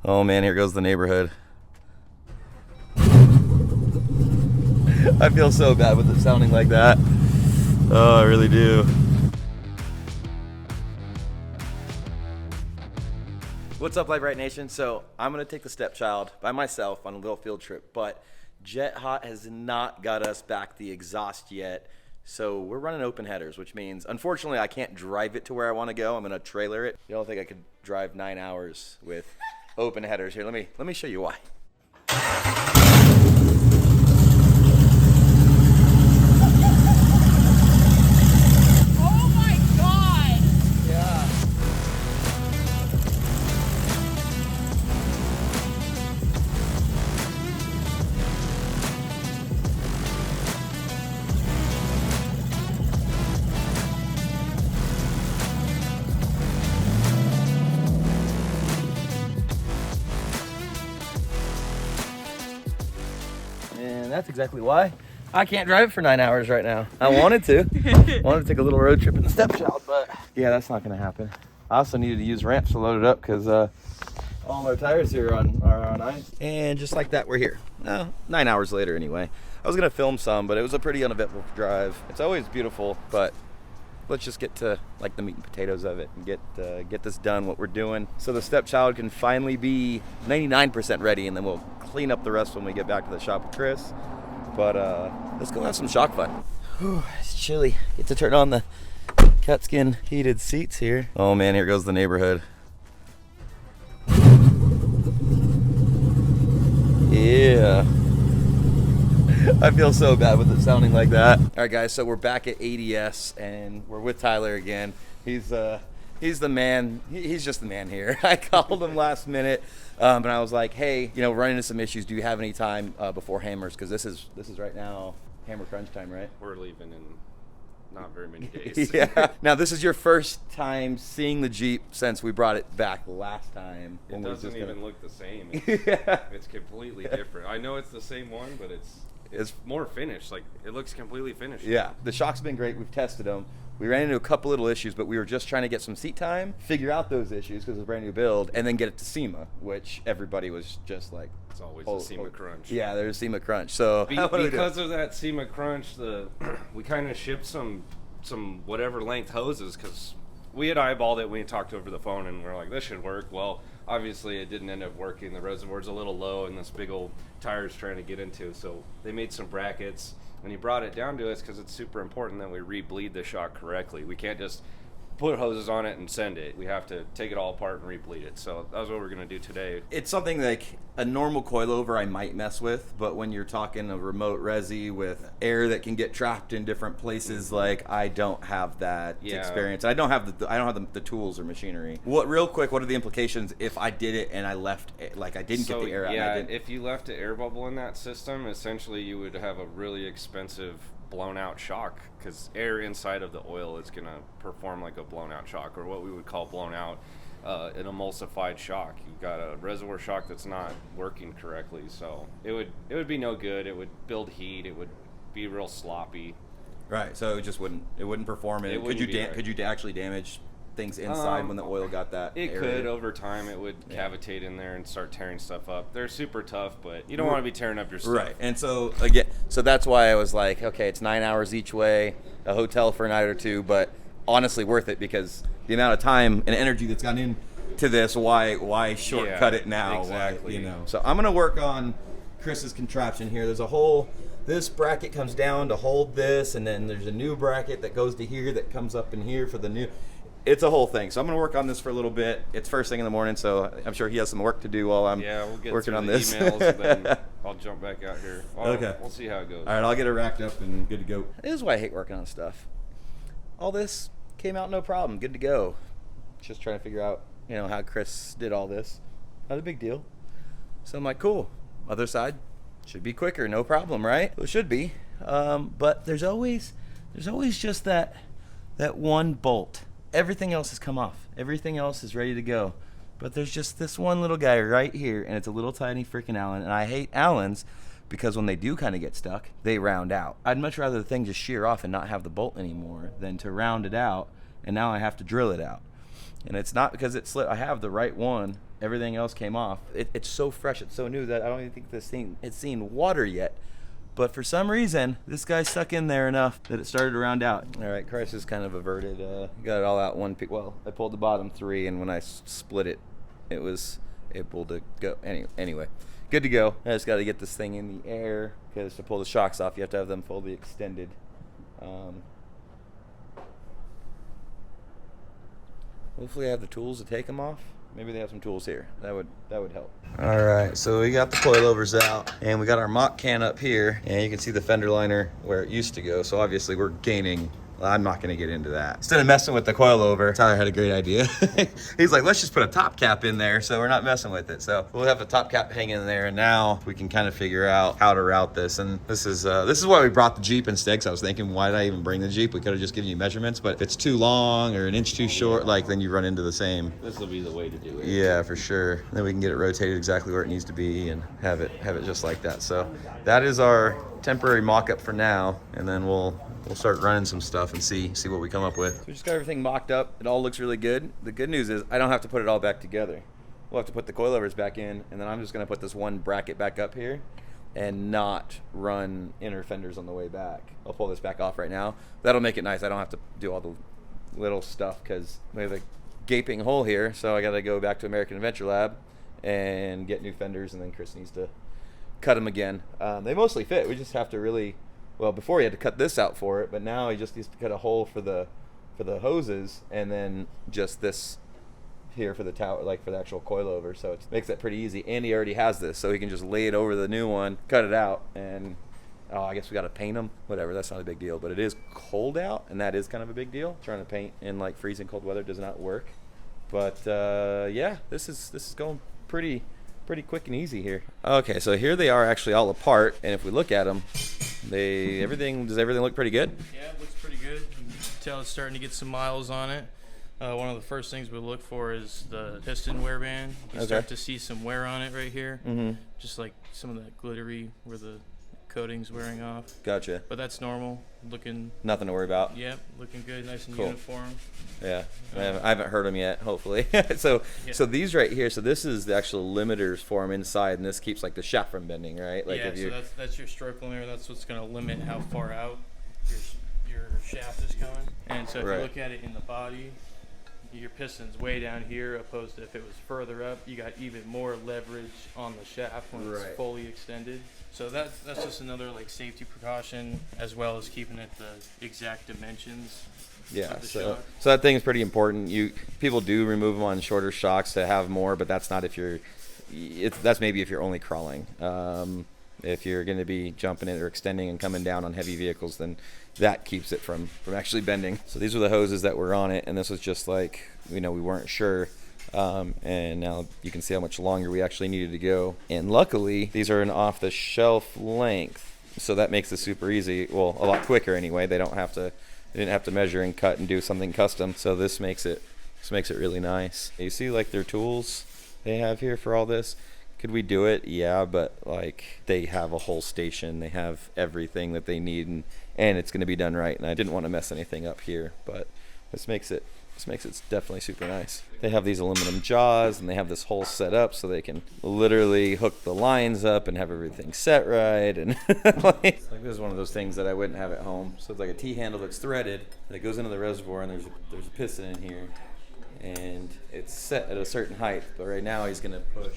Oh man, here goes the neighborhood. I feel so bad with it sounding like that. Oh, I really do. What's up, Brite Nation? So I'm gonna take the stepchild by myself on a little field trip, but Jet Hot has not got us back the exhaust yet. So we're running open headers, which means, unfortunately, I can't drive it to where I want to go. I'm gonna trailer it. You don't think I could drive 9 hours with open headers? Here, let me show you why. Oh my God! Yeah. And that's exactly why I can't drive it for 9 hours right now. I wanted to. Wanted to take a little road trip in the stepchild, but yeah, that's not gonna happen. I also needed to use ramps to load it up because all our tires here are on ice. And just like that, we're here. 9 hours later anyway. I was gonna film some, but it was a pretty uneventful drive. It's always beautiful, but let's just get to like the meat and potatoes of it and get this done, what we're doing, so the stepchild can finally be 99% ready, and then we'll clean up the rest when we get back to the shop with Chris. But let's go have some shock fun. Whew, it's chilly. Get to turn on the cat skin heated seats here. Oh man, here goes the neighborhood. Yeah. I feel so bad with it sounding like that. All right, guys, so we're back at ADS, and we're with Tyler again. He's the man. He's just the man here. I called him last minute, and I was like, hey, running into some issues. Do you have any time before hammers? Because this is right now hammer crunch time, right? We're leaving in not very many days. Yeah. Now, this is your first time seeing the Jeep since we brought it back last time. It doesn't even look the same. Yeah. It's completely different. I know it's the same one, but it's more finished. Like, it looks completely finished. Yeah, the shock's been great. We've tested them. We ran into a couple little issues, but we were just trying to get some seat time, figure out those issues because it's a brand new build, and then get it to SEMA, which everybody was just like, it's always a SEMA crunch. Yeah, there's a SEMA crunch. So because of that SEMA crunch, we kind of shipped some whatever length hoses because we had eyeballed it. We talked over the phone, and we're like, this should work. Well, obviously it didn't end up working. The reservoir's a little low, and this big old tire's trying to get into. So they made some brackets, and he brought it down to us because it's super important that we re-bleed the shock correctly. We can't just put hoses on it and send it. We have to take it all apart and re-bleed it. So that's what we're going to do today. It's something like a normal coilover I might mess with, but when you're talking a remote resi with air that can get trapped in different places, like I don't have that experience. I don't have the tools or machinery. Real quick, what are the implications if I did it and I left, like I didn't get the air out? Yeah, if you left an air bubble in that system, essentially you would have a really expensive blown out shock because air inside of the oil is going to perform like a blown out shock, or what we would call blown out, an emulsified shock. You've got a reservoir shock that's not working correctly, so it would be no good. It would build heat. It would be real sloppy. Right, so it just wouldn't perform. Could you actually damage things inside when the oil got that it area? Could over time. It would cavitate in there and start tearing stuff up. They're super tough, but you don't want to be tearing up your stuff. Right. And so again, that's why I was like, okay, it's 9 hours each way, a hotel for a night or two, but honestly worth it because the amount of time and energy that's gone into this, why shortcut it now? Exactly. So I'm gonna work on Chris's contraption here. There's this bracket comes down to hold this, and then there's a new bracket that goes to here that comes up in here for the new. It's a whole thing. So I'm going to work on this for a little bit. It's first thing in the morning, so I'm sure he has some work to do while I'm working on this. Emails, and then I'll jump back out here. Okay. We'll see how it goes. All right, I'll get it racked up and good to go. This is why I hate working on stuff. All this came out no problem. Good to go. Just trying to figure out, how Chris did all this. Not a big deal. So I'm like, cool. Other side should be quicker. No problem, right? Well, it should be. But there's always just that one bolt. Everything else has come off. Everything else is ready to go. But there's just this one little guy right here, and it's a little tiny freaking Allen. And I hate Allens because when they do kind of get stuck, they round out. I'd much rather the thing just shear off and not have the bolt anymore than to round it out, and now I have to drill it out. And it's not because it slipped. I have the right one. Everything else came off. It's so fresh. It's so new that I don't even think this thing it's seen water yet. But for some reason, this guy stuck in there enough that it started to round out. All right, Christ is kind of averted. Got it all out one piece. Well, I pulled the bottom 3, and when I split it, it was able to go. Anyway, good to go. I just got to get this thing in the air because to pull the shocks off, you have to have them fully extended. Hopefully I have the tools to take them off. Maybe they have some tools here. That would help. All right, so we got the coilovers out, and we got our mock can up here, and you can see the fender liner where it used to go. So obviously we're gaining. I'm not gonna get into that. Instead of messing with the coilover, Tyler had a great idea. He's like, let's just put a top cap in there so we're not messing with it. So we'll have a top cap hanging in there, and now we can kind of figure out how to route this. And this is why we brought the Jeep instead, because I was thinking, why did I even bring the Jeep? We could have just given you measurements, but if it's too long or an inch too short, like then you run into the same. This will be the way to do it. Yeah, for sure. Then we can get it rotated exactly where it needs to be and have it just like that. So that is our temporary mock-up for now, and then we'll start running some stuff and see what we come up with. So we just got everything mocked up. It all looks really good. The good news is I don't have to put it all back together. We'll have to put the coilovers back in, and then I'm just going to put this one bracket back up here and not run inner fenders on the way back. I'll pull this back off right now. That'll make it nice. I don't have to do all the little stuff because we have a gaping hole here, so I got to go back to American Adventure Lab and get new fenders, and then Chris needs to cut them again. They mostly fit. We just have to really... Well, before he had to cut this out for it, but now he just needs to cut a hole for the hoses, and then just this here for the tower, like for the actual coilover. So it makes that pretty easy. And he already has this, so he can just lay it over the new one, cut it out, and I guess we got to paint them. Whatever, that's not a big deal. But it is cold out, and that is kind of a big deal. Trying to paint in like freezing cold weather does not work. But yeah, this is going pretty quick and easy here. Okay, so here they are actually all apart, and if we look at them, does everything look pretty good? Yeah, it looks pretty good. You can tell it's starting to get some miles on it. One of the first things we look for is the piston wear band. You can start to see some wear on it right here, just like some of that glittery where the coating's wearing off. Gotcha. But that's normal. Looking. Nothing to worry about. Yep, looking good, nice and Cool. uniform. Yeah, I haven't heard them yet. Hopefully, so these right here. So this is the actual limiters for them inside, and this keeps like the shaft from bending, right? Like yeah, if you, so that's your stroke limiter. That's what's going to limit how far out your shaft is going. And so if you look at it in the body, your piston's way down here, opposed to if it was further up, you got even more leverage on the shaft when it's fully extended. So that's just another like safety precaution, as well as keeping it the exact dimensions. Yeah, so that thing is pretty important. People do remove them on shorter shocks to have more, but that's not if you're. That's maybe if you're only crawling. If you're going to be jumping it or extending and coming down on heavy vehicles, then that keeps it from actually bending. So these were the hoses that were on it, and this was just like we weren't sure. And now you can see how much longer we actually needed to go. And luckily, these are an off-the-shelf length, so that makes it super easy. Well, a lot quicker anyway. They didn't have to measure and cut and do something custom. So this makes it really nice. You see, like their tools they have here for all this. Could we do it? Yeah, but like they have a whole station. They have everything that they need, and it's going to be done right. And I didn't want to mess anything up here, but this makes it definitely super nice. They have these aluminum jaws, and they have this whole set up so they can literally hook the lines up and have everything set right. And like this is one of those things that I wouldn't have at home. So it's like a T-handle that's threaded that goes into the reservoir, and there's a piston in here, and it's set at a certain height. But right now he's gonna push.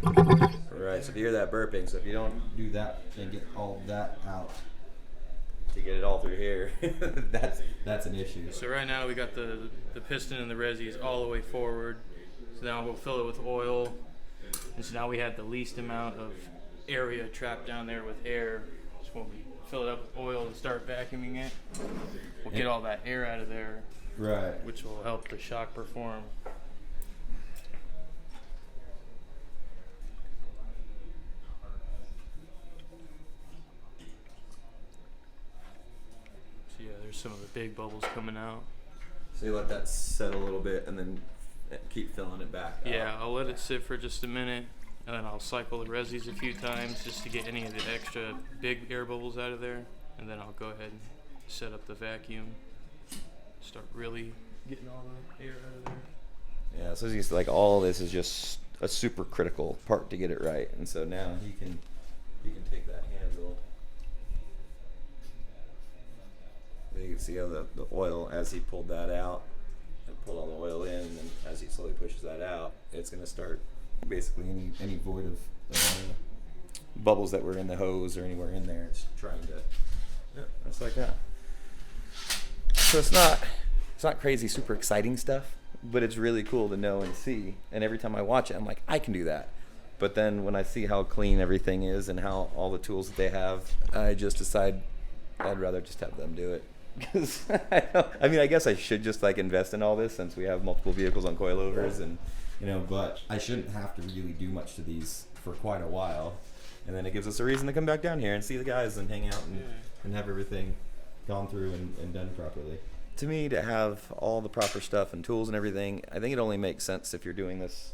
Right, so if you hear that burping, so if you don't do that and get all of that out to get it all through here, that's an issue. So right now we got the piston and the resis all the way forward. So now we'll fill it with oil. And so now we have the least amount of area trapped down there with air. So when we fill it up with oil and start vacuuming it, we'll get all that air out of there, right, which will help the shock perform. There's some of the big bubbles coming out. So you let that set a little bit and then keep filling it back out. Yeah, I'll let it sit for just a minute, and then I'll cycle the resis a few times just to get any of the extra big air bubbles out of there, and then I'll go ahead and set up the vacuum. Start really getting all the air out of there. Yeah, so he's like, all this is just a super critical part to get it right. And so now he can take that handle. You can see how the oil, as he pulled that out and pulled all the oil in, and then as he slowly pushes that out, it's going to start basically any void of bubbles that were in the hose or anywhere in there. It's trying to, yeah, just like that. So it's not crazy, super exciting stuff, but it's really cool to know and see. And every time I watch it, I'm like, I can do that. But then when I see how clean everything is and how all the tools that they have, I just decide I'd rather just have them do it. Because I mean, I guess I should just like invest in all this since we have multiple vehicles on coilovers, and but I shouldn't have to really do much to these for quite a while, and then it gives us a reason to come back down here and see the guys and hang out and have everything gone through and done properly. To me, to have all the proper stuff and tools and everything, I think it only makes sense if you're doing this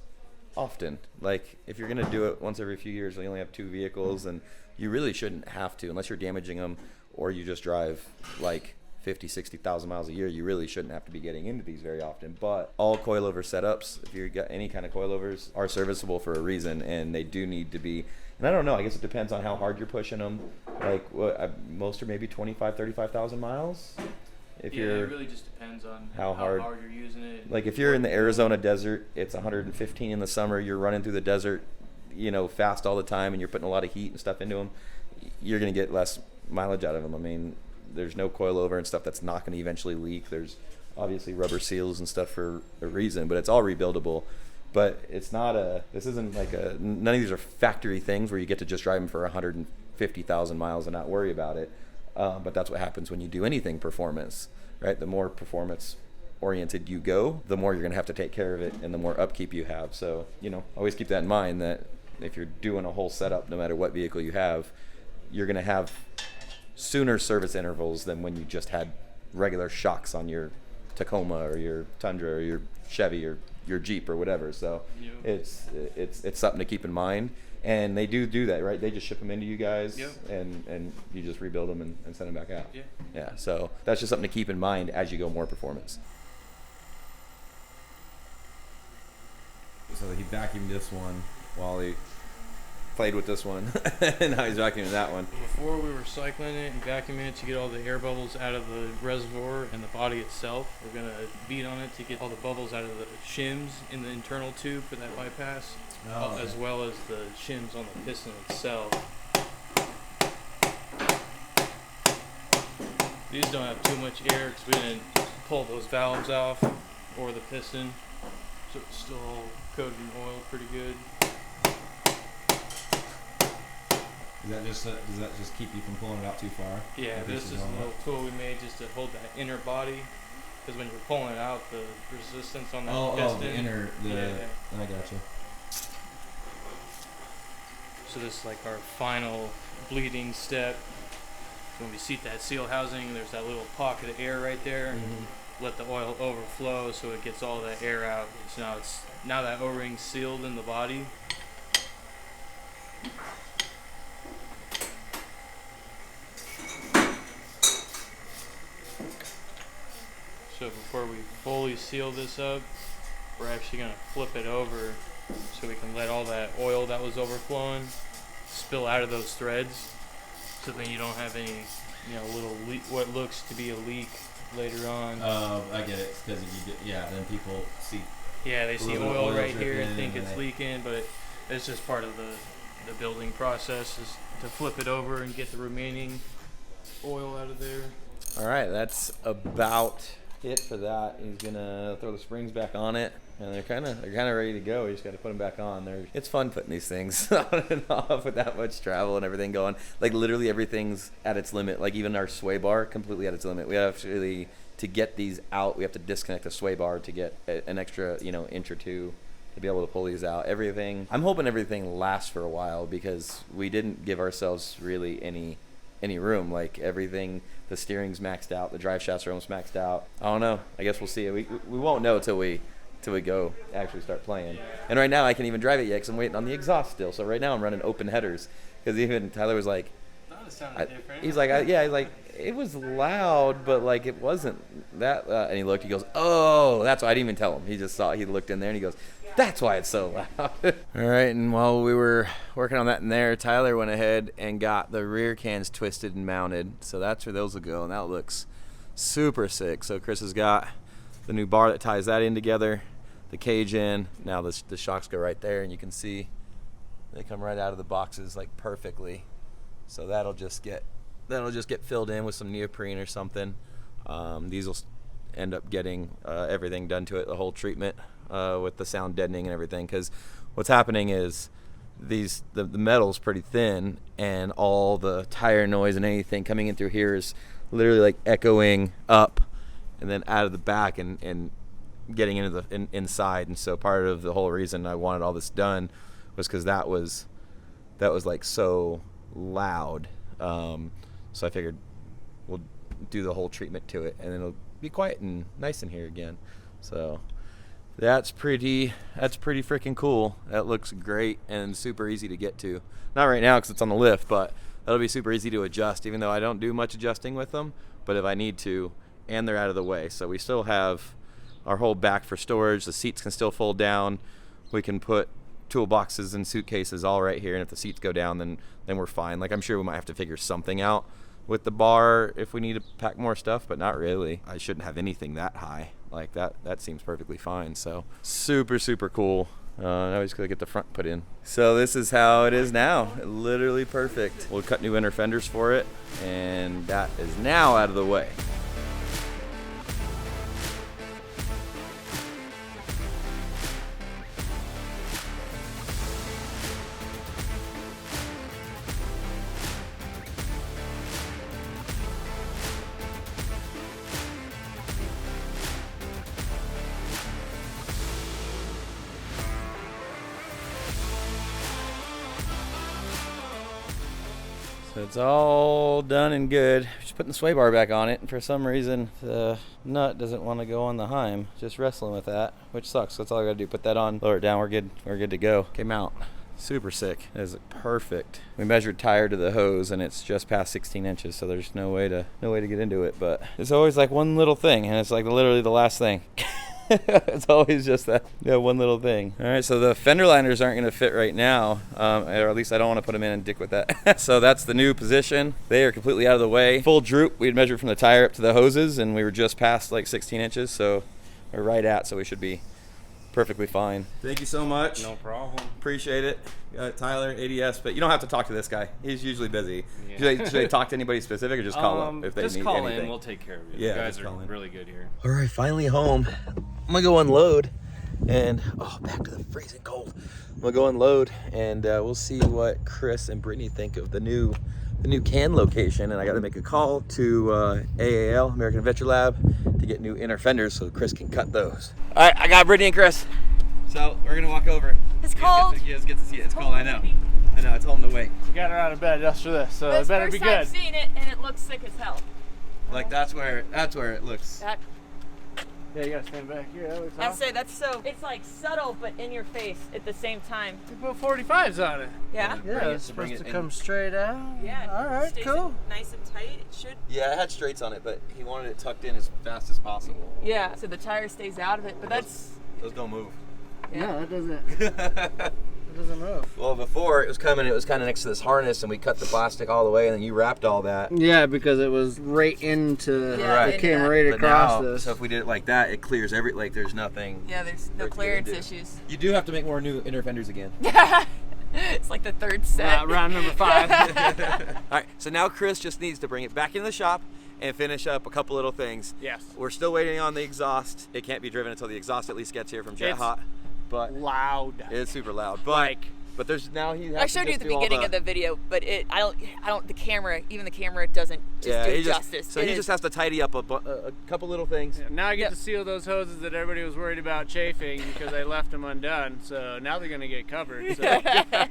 often. Like if you're gonna do it once every few years, you only have 2 vehicles, and you really shouldn't have to unless you're damaging them or you just drive like 50, 60,000 miles a year. You really shouldn't have to be getting into these very often. But all coilover setups, if you got any kind of coilovers, are serviceable for a reason, and they do need to be. And I don't know, I guess it depends on how hard you're pushing them. Like most are maybe 25, 35,000 miles. If it really just depends on how hard you're using it. Like if you're in the Arizona desert, it's 115 in the summer. You're running through the desert, fast all the time, and you're putting a lot of heat and stuff into them. You're gonna get less mileage out of them. I mean, there's no coilover and stuff that's not going to eventually leak. There's obviously rubber seals and stuff for a reason, but it's all rebuildable. But it's not this isn't like none of these are factory things where you get to just drive them for 150,000 miles and not worry about it. But that's what happens when you do anything performance, right? The more performance oriented you go, the more you're going to have to take care of it and the more upkeep you have. So, always keep that in mind, that if you're doing a whole setup, no matter what vehicle you have, you're going to have sooner service intervals than when you just had regular shocks on your Tacoma or your Tundra or your Chevy or your Jeep or whatever. So it's something to keep in mind. And they do that, right? They just ship them into you guys, and you just rebuild them and send them back out. Yeah. So that's just something to keep in mind as you go more performance. So he vacuumed this one while he played with this one, and now he's vacuuming that one. Before we were cycling it and vacuuming it to get all the air bubbles out of the reservoir and the body itself. We're going to beat on it to get all the bubbles out of the shims in the internal tube for that bypass, as well as the shims on the piston itself. These don't have too much air because we didn't pull those valves off or the piston, so it's still all coated in oil pretty good. Does that just keep you from pulling it out too far? Yeah, this is a little tool we made just to hold that inner body, because when you're pulling it out, the resistance on that piston. I gotcha. So this is like our final bleeding step. When we seat that seal housing, there's that little pocket of air right there. Mm-hmm. Let the oil overflow so it gets all that air out. So now that O-ring's sealed in the body. So before we fully seal this up, we're actually going to flip it over so we can let all that oil that was overflowing spill out of those threads, so then you don't have any, little leak, what looks to be a leak later on. I get it, because then people see. Yeah, they see oil right here and think it's leaking, but it's just part of the building process, is to flip it over and get the remaining oil out of there. All right, that's about it for that. He's gonna throw the springs back on it, and they're kind of ready to go. You just got to put them back on. It's fun putting these things on and off with that much travel and everything going. Like literally everything's at its limit. Like even our sway bar completely at its limit. We actually, to get these out, we have to disconnect the sway bar to get an extra inch or two to be able to pull these out. Everything. I'm hoping everything lasts for a while, because we didn't give ourselves really any room. Like everything, the steering's maxed out, the drive shafts are almost maxed out. I don't know. I guess we'll see. We won't know till we go actually start playing. And right now I can't even drive it yet because I'm waiting on the exhaust still. So right now I'm running open headers, because even Tyler was like, That sounded different. He's like, yeah, he's like, it was loud, but like it wasn't that. And he looked. He goes, oh, that's why I didn't even tell him. He just saw. He looked in there and he goes, that's why it's so loud. All right, and while we were working on that in there, Tyler went ahead and got the rear cans twisted and mounted. So that's where those will go, and that looks super sick. So Chris has got the new bar that ties that in together, the cage in. Now the shocks go right there, and you can see they come right out of the boxes like perfectly. So that'll just get filled in with some neoprene or something. These will end up getting everything done to it, the whole treatment with the sound deadening and everything. Because what's happening is the metal's pretty thin, and all the tire noise and anything coming in through here is literally like echoing up and then out of the back and getting into the inside. And so part of the whole reason I wanted all this done was because that was like so loud. So I figured we'll do the whole treatment to it, and then it'll be quiet and nice in here again. So that's pretty freaking cool. That looks great and super easy to get to. Not right now because it's on the lift, but that'll be super easy to adjust, even though I don't do much adjusting with them. But if I need to, and they're out of the way. So we still have our whole back for storage. The seats can still fold down. We can put toolboxes and suitcases all right here, and if the seats go down, then we're fine. Like, I'm sure we might have to figure something out with the bar if we need to pack more stuff, but not really. I shouldn't have anything that high. Like that seems perfectly fine. So super cool. Now we just gotta get the front put in. So this is how it is now. Literally perfect. We'll cut new inner fenders for it, and that is now out of the way. So it's all done and good. Just putting the sway bar back on it, and for some reason the nut doesn't want to go on the Heim. Just wrestling with that, which sucks. That's all I gotta do. Put that on, lower it down. We're good to go. Came out super sick. It is perfect. We measured tire to the hose, and it's just past 16 inches. So there's no way to get into it. But it's always like one little thing, and it's like literally the last thing. It's always just that one little thing. All right, so the fender liners aren't going to fit right now, or at least I don't want to put them in and dick with that. So that's the new position. They are completely out of the way. Full droop. We had measured from the tire up to the hoses, and we were just past like 16 inches, so we're right at, so we should be perfectly fine. Thank you so much. No problem. Appreciate it. Tyler, ADS, but you don't have to talk to this guy. He's usually busy. Yeah. Should I talk to anybody specific, or just call up if they need anything? Just call in. We'll take care of you. Yeah, you guys just are call in. really good here. All right, finally home. I'm gonna go unload, and back to the freezing cold. I'm gonna go unload, and we'll see what Chris and Brittany think of the new can location. And I got to make a call to AAL, American Adventure Lab, to get new inner fenders so Chris can cut those. All right, I got Brittany and Chris. So we're gonna walk over. It's cold. You guys get to see it. It's cold. I know. I told him to wait. We got her out of bed just for this, so it better be good. I've seen it, and it looks sick as hell. Like that's where it looks. Yeah, you gotta stand back here. That looks I awesome. say that's so. It's like subtle, but in your face at the same time. We put 45s on it. Yeah. Yeah, it's supposed to come straight out. Yeah. All right, stays cool. Nice and tight. It should. Yeah, it had straights on it, but he wanted it tucked in as fast as possible. Yeah. So the tire stays out of it, but that's. Those don't move. Yeah. No, it doesn't move. Well, before it was coming, it was kind of next to this harness, and we cut the plastic all the way, and then you wrapped all that. Yeah, because it was right into Yeah, it into came that. right But across now, this. so if we did it like that, it clears like there's nothing. Yeah. There's no for it to clearance do. issues. You do have to make more new inner fenders again. It's like the third set. Round number 5. All right, so now Chris just needs to bring it back into the shop and finish up a couple little things. Yes. We're still waiting on the exhaust. It can't be driven until the exhaust at least gets here from Jet It's Hot. But loud. it's super loud. But there's now he has I showed to you just at the do all beginning of the video, but I don't. The camera, even the camera, doesn't just do it justice. So he just has to tidy up a couple little things. Yeah, now I get Yep. to seal those hoses that everybody was worried about chafing because I left them undone. So now they're gonna get covered. So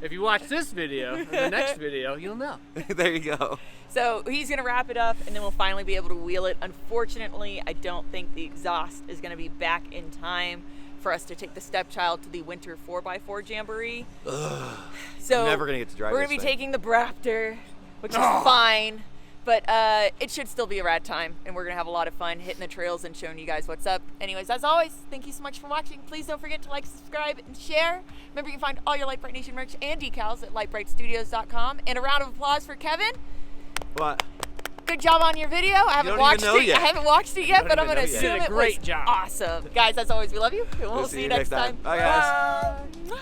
if you watch this video or the next video, you'll know. There you go. So he's gonna wrap it up, and then we'll finally be able to wheel it. Unfortunately, I don't think the exhaust is gonna be back in time for us to take the stepchild to the winter 4x4 jamboree. Ugh. So I'm never gonna get to drive we're this gonna be thing. taking the Braptor which is fine. But it should still be a rad time, and we're going to have a lot of fun hitting the trails and showing you guys what's up. Anyways, as always, thank you so much for watching. Please don't forget to like, subscribe, and share. Remember, you can find all your Lite Brite Nation merch and decals at litebritstudios.com. And a round of applause for Kevin. What? Good job on your video. I haven't watched it yet. I haven't watched it yet, but I'm going to assume it was great job. Awesome. Guys, as always, we love you, and we'll see you next time. Bye, guys. Bye.